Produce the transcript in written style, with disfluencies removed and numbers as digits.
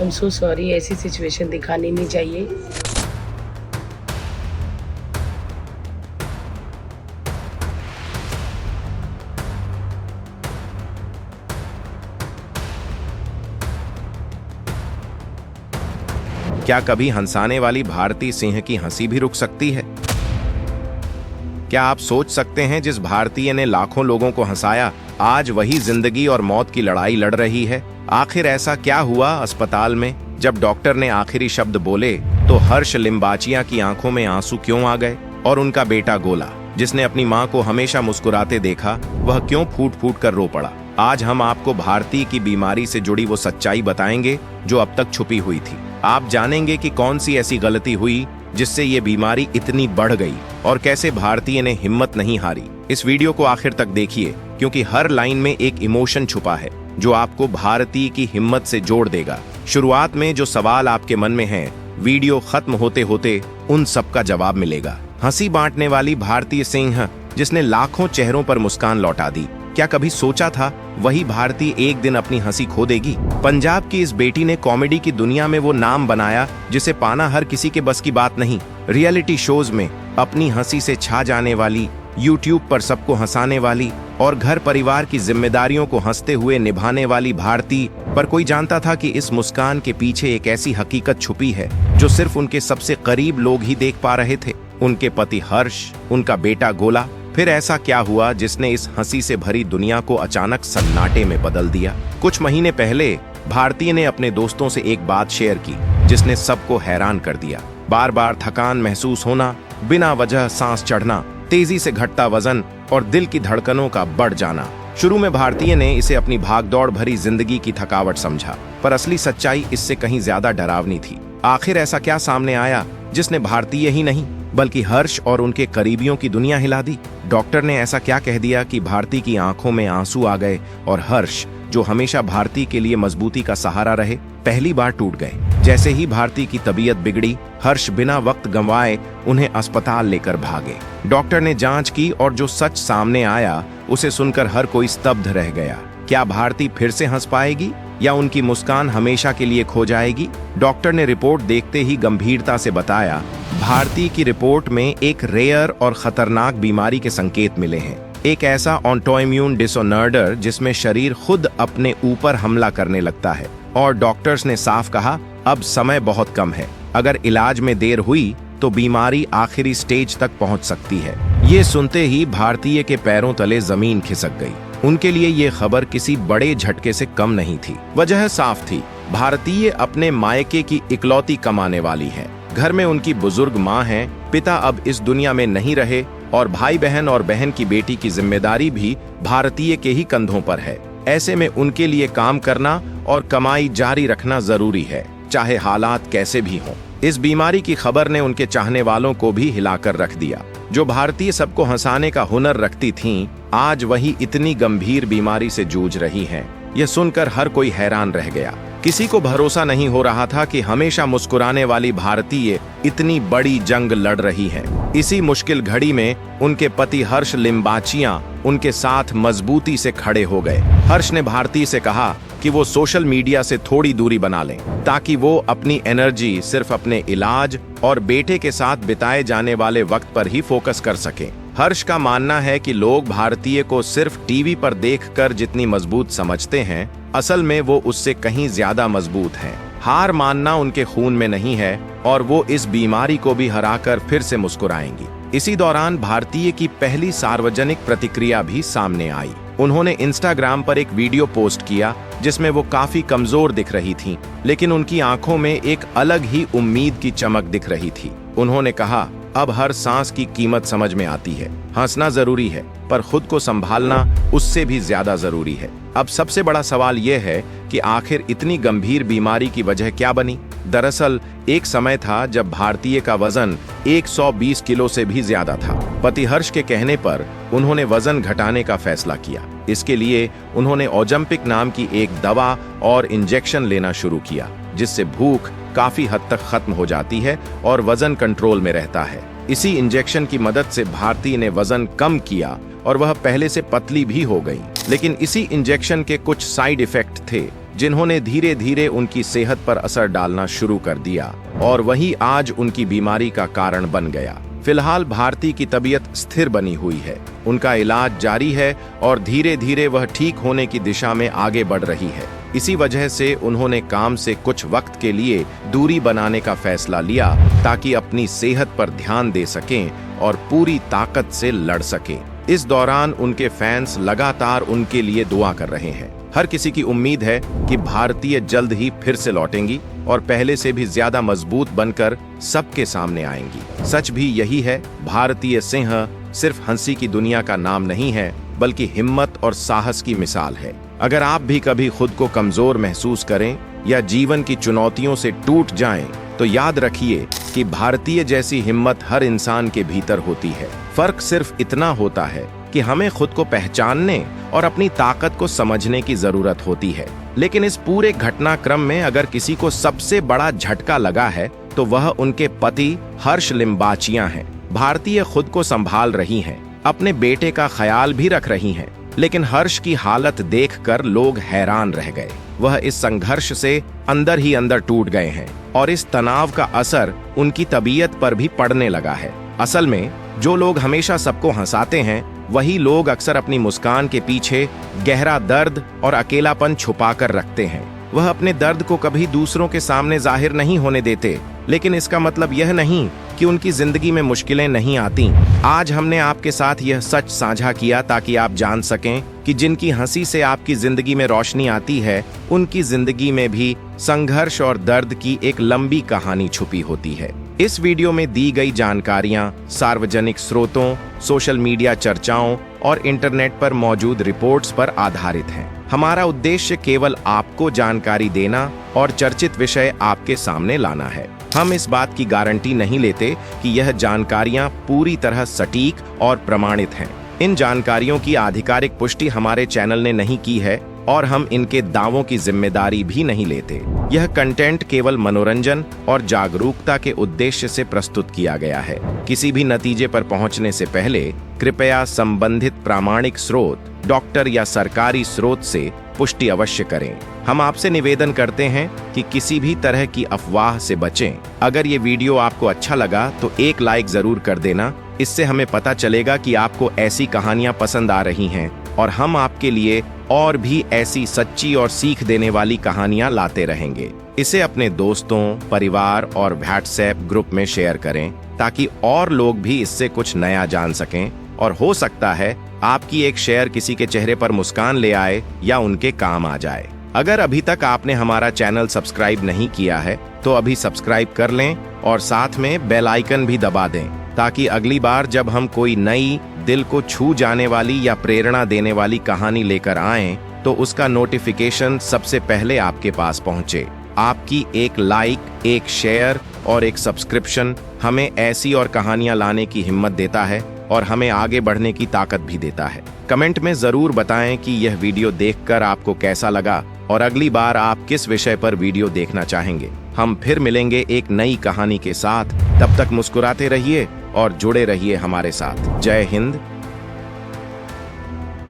I am so sorry, ऐसी situation दिखानी नहीं चाहिए। क्या कभी हंसाने वाली भारती सिंह की हंसी भी रुक सकती है? क्या आप सोच सकते हैं जिस भारतीय ने लाखों लोगों को हंसाया, आज वही जिंदगी और मौत की लड़ाई लड़ रही है? आखिर ऐसा क्या हुआ अस्पताल में जब डॉक्टर ने आखिरी शब्द बोले तो हर्ष लिम्बाचिया की आंखों में आंसू क्यों आ गए? और उनका बेटा गोला, जिसने अपनी मां को हमेशा मुस्कुराते देखा, वह क्यों फूट फूट कर रो पड़ा? आज हम आपको भारती की बीमारी से जुड़ी वो सच्चाई बताएंगे जो अब तक छुपी हुई थी। आप जानेंगे कि कौन सी ऐसी गलती हुई जिससे ये बीमारी इतनी बढ़ गई और कैसे भारतीय ने हिम्मत नहीं हारी। इस वीडियो को आखिर तक देखिए, क्योंकि हर लाइन में एक इमोशन छुपा है जो आपको भारती की हिम्मत से जोड़ देगा। शुरुआत में जो सवाल आपके मन में है, वीडियो खत्म होते होते उन सबका जवाब मिलेगा। हंसी बांटने वाली भारती सिंह, जिसने लाखों चेहरों पर मुस्कान लौटा दी, क्या कभी सोचा था वही भारती एक दिन अपनी हंसी खो देगी? पंजाब की इस बेटी ने कॉमेडी की दुनिया में वो नाम बनाया जिसे पाना हर किसी के बस की बात नहीं। रियलिटी शोज में अपनी हंसी से छा जाने वाली, यूट्यूब पर सबको हंसाने वाली और घर परिवार की जिम्मेदारियों को हंसते हुए निभाने वाली भारती, पर कोई जानता था कि इस मुस्कान के पीछे एक ऐसी हकीकत छुपी है जो सिर्फ उनके सबसे करीब लोग ही देख पा रहे थे? उनके पति हर्ष, उनका बेटा गोला। फिर ऐसा क्या हुआ जिसने इस हंसी से भरी दुनिया को अचानक सन्नाटे में बदल दिया? कुछ महीने पहले भारती ने अपने दोस्तों से एक बात शेयर की जिसने सबको हैरान कर दिया। बार बार थकान महसूस होना, बिना वजह सांस चढ़ना, तेजी से घटता वजन और दिल की धड़कनों का बढ़ जाना। शुरू में भारतीय ने इसे अपनी भागदौड़ भरी जिंदगी की थकावट समझा, पर असली सच्चाई इससे कहीं ज्यादा डरावनी थी। आखिर ऐसा क्या सामने आया जिसने भारतीय ही नहीं बल्कि हर्ष और उनके करीबियों की दुनिया हिला दी? डॉक्टर ने ऐसा क्या कह दिया कि भारती की आंखों में आंसू आ गए और हर्ष, जो हमेशा भारती के लिए मजबूती का सहारा रहे, पहली बार टूट गए? जैसे ही भारती की तबीयत बिगड़ी, हर्ष बिना वक्त गंवाए उन्हें अस्पताल लेकर भागे। डॉक्टर ने जांच की और जो सच सामने आया उसे सुनकर हर कोई स्तब्ध रह गया। क्या भारती फिर से हंस पाएगी या उनकी मुस्कान हमेशा के लिए खो जाएगी? डॉक्टर ने रिपोर्ट देखते ही गंभीरता से बताया, भारती की रिपोर्ट में एक रेयर और खतरनाक बीमारी के संकेत मिले हैं। एक ऐसा ऑटोइम्यून डिसऑर्डर जिसमें शरीर खुद अपने ऊपर हमला करने लगता है। और डॉक्टर्स ने साफ कहा, अब समय बहुत कम है। अगर इलाज में देर हुई तो बीमारी आखिरी स्टेज तक पहुंच सकती है। ये सुनते ही भारतीय के पैरों तले जमीन खिसक गई। उनके लिए ये खबर किसी बड़े झटके से कम नहीं थी। वजह साफ थी, भारतीय अपने मायके की इकलौती कमाने वाली है। घर में उनकी बुजुर्ग माँ है, पिता अब इस दुनिया में नहीं रहे और भाई बहन और बहन की बेटी की जिम्मेदारी भी भारतीय के ही कंधों पर है। ऐसे में उनके लिए काम करना और कमाई जारी रखना जरूरी है, चाहे हालात कैसे भी हों। इस बीमारी की खबर ने उनके चाहने वालों को भी हिलाकर रख दिया। जो भारतीय सबको हंसाने का हुनर रखती थीं, आज वही इतनी गंभीर बीमारी से जूझ रही हैं। यह सुनकर हर कोई हैरान रह गया। किसी को भरोसा नहीं हो रहा था कि हमेशा मुस्कुराने वाली भारतीय इतनी बड़ी जंग लड़ रही है। इसी मुश्किल घड़ी में उनके पति हर्ष लिम्बाचिया उनके साथ मजबूती से खड़े हो गए। हर्ष ने भारती से कहा कि वो सोशल मीडिया से थोड़ी दूरी बना लें ताकि वो अपनी एनर्जी सिर्फ अपने इलाज और बेटे के साथ बिताए जाने वाले वक्त पर ही फोकस कर सकें। हर्ष का मानना है कि लोग भारतीय को सिर्फ टीवी पर देखकर जितनी मजबूत समझते हैं, असल में वो उससे कहीं ज्यादा मजबूत हैं। हार मानना उनके खून में नहीं है और वो इस बीमारी को भी हराकर फिर से मुस्कुराएंगी। इसी दौरान भारतीय की पहली सार्वजनिक प्रतिक्रिया भी सामने आई। उन्होंने इंस्टाग्राम पर एक वीडियो पोस्ट किया जिसमें वो काफी कमजोर दिख रही थीं, लेकिन उनकी आंखों में एक अलग ही उम्मीद की चमक दिख रही थी। उन्होंने कहा, अब हर सांस की कीमत समझ में आती है। हंसना जरूरी है, पर खुद को संभालना उससे भी ज्यादा जरूरी है। अब सबसे बड़ा सवाल यह है कि आखिर इतनी गंभीर बीमारी की वजह क्या बनी? दरअसल एक समय था जब भारतीय का वजन 120 किलो से भी ज्यादा था। पति हर्ष के कहने पर उन्होंने वजन घटाने का फैसला किया। इसके लिए उन्होंने ओजम्पिक नाम की एक दवा और इंजेक्शन लेना शुरू किया, जिससे भूख काफी हद तक खत्म हो जाती है और वजन कंट्रोल में रहता है। इसी इंजेक्शन की मदद से भारती ने वजन कम किया और वह पहले से पतली भी हो गई। लेकिन इसी इंजेक्शन के कुछ साइड इफेक्ट थे। जिन्होंने धीरे धीरे उनकी सेहत पर असर डालना शुरू कर दिया और वही आज उनकी बीमारी का कारण बन गया। फिलहाल भारती की तबीयत स्थिर बनी हुई है, उनका इलाज जारी है और धीरे धीरे वह ठीक होने की दिशा में आगे बढ़ रही है। इसी वजह से उन्होंने काम से कुछ वक्त के लिए दूरी बनाने का फैसला लिया ताकि अपनी सेहत पर ध्यान दे सकें और पूरी ताकत से लड़ सकें। इस दौरान उनके फैंस लगातार उनके लिए दुआ कर रहे हैं। हर किसी की उम्मीद है कि भारतीय जल्द ही फिर से लौटेंगी और पहले से भी ज्यादा मजबूत बनकर सबके सामने आएंगी। सच भी यही है, भारतीय सिंह सिर्फ हंसी की दुनिया का नाम नहीं है, बल्कि हिम्मत और साहस की मिसाल है। अगर आप भी कभी खुद को कमजोर महसूस करें या जीवन की चुनौतियों से टूट जाएं, तो याद रखिए कि भारतीय जैसी हिम्मत हर इंसान के भीतर होती है। फर्क सिर्फ इतना होता है कि हमें खुद को पहचानने और अपनी ताकत को समझने की जरूरत होती है। लेकिन इस पूरे घटनाक्रम में अगर किसी को सबसे बड़ा झटका लगा है तो वह उनके पति हर्ष लिम्बाचिया हैं। भारतीय खुद को संभाल रही हैं, अपने बेटे का ख्याल भी रख रही हैं, लेकिन हर्ष की हालत देखकर लोग हैरान रह गए। वह इस संघर्ष से अंदर ही अंदर टूट गए हैं और इस तनाव का असर उनकी तबीयत पर भी पड़ने लगा है। असल में जो लोग हमेशा सबको हंसाते हैं, वही लोग अक्सर अपनी मुस्कान के पीछे गहरा दर्द और अकेलापन छुपाकर रखते हैं। वह अपने दर्द को कभी दूसरों के सामने जाहिर नहीं होने देते, लेकिन इसका मतलब यह नहीं कि उनकी जिंदगी में मुश्किलें नहीं आती। आज हमने आपके साथ यह सच साझा किया ताकि आप जान सकें कि जिनकी हंसी से आपकी जिंदगी में रोशनी आती है, उनकी जिंदगी में भी संघर्ष और दर्द की एक लंबी कहानी छुपी होती है। इस वीडियो में दी गई जानकारियां सार्वजनिक स्रोतों, सोशल मीडिया चर्चाओं और इंटरनेट पर मौजूद रिपोर्ट्स पर आधारित हैं। हमारा उद्देश्य केवल आपको जानकारी देना और चर्चित विषय आपके सामने लाना है। हम इस बात की गारंटी नहीं लेते कि यह जानकारियां पूरी तरह सटीक और प्रमाणित हैं। इन जानकारियों की आधिकारिक पुष्टि हमारे चैनल ने नहीं की है और हम इनके दावों की जिम्मेदारी भी नहीं लेते। यह कंटेंट केवल मनोरंजन और जागरूकता के उद्देश्य से प्रस्तुत किया गया है। किसी भी नतीजे पर पहुंचने से पहले कृपया संबंधित प्रामाणिक स्रोत, डॉक्टर या सरकारी स्रोत से पुष्टि अवश्य करें। हम आपसे निवेदन करते हैं कि किसी भी तरह की अफवाह से बचें। अगर ये वीडियो आपको अच्छा लगा तो एक लाइक जरूर कर देना। इससे हमें पता चलेगा कि आपको ऐसी कहानियां पसंद आ रही हैं और हम आपके लिए और भी ऐसी सच्ची और सीख देने वाली कहानियां लाते रहेंगे। इसे अपने दोस्तों, परिवार और व्हाट्सएप ग्रुप में शेयर करें ताकि और लोग भी इससे कुछ नया जान सकें और हो सकता है आपकी एक शेयर किसी के चेहरे पर मुस्कान ले आए या उनके काम आ जाए। अगर अभी तक आपने हमारा चैनल सब्सक्राइब नहीं किया है तो अभी सब्सक्राइब कर लें और साथ में बेल आइकन भी दबा दें ताकि अगली बार जब हम कोई नई, दिल को छू जाने वाली या प्रेरणा देने वाली कहानी लेकर आएं तो उसका नोटिफिकेशन सबसे पहले आपके पास पहुंचे। आपकी एक लाइक, एक शेयर और एक सब्सक्रिप्शन हमें ऐसी और कहानियां लाने की हिम्मत देता है और हमें आगे बढ़ने की ताकत भी देता है। कमेंट में जरूर बताएं कि यह वीडियो देखकर आपको कैसा लगा और अगली बार आप किस विषय पर वीडियो देखना चाहेंगे। हम फिर मिलेंगे एक नई कहानी के साथ। तब तक मुस्कुराते रहिए और जुड़े रहिए हमारे साथ। जय हिंद,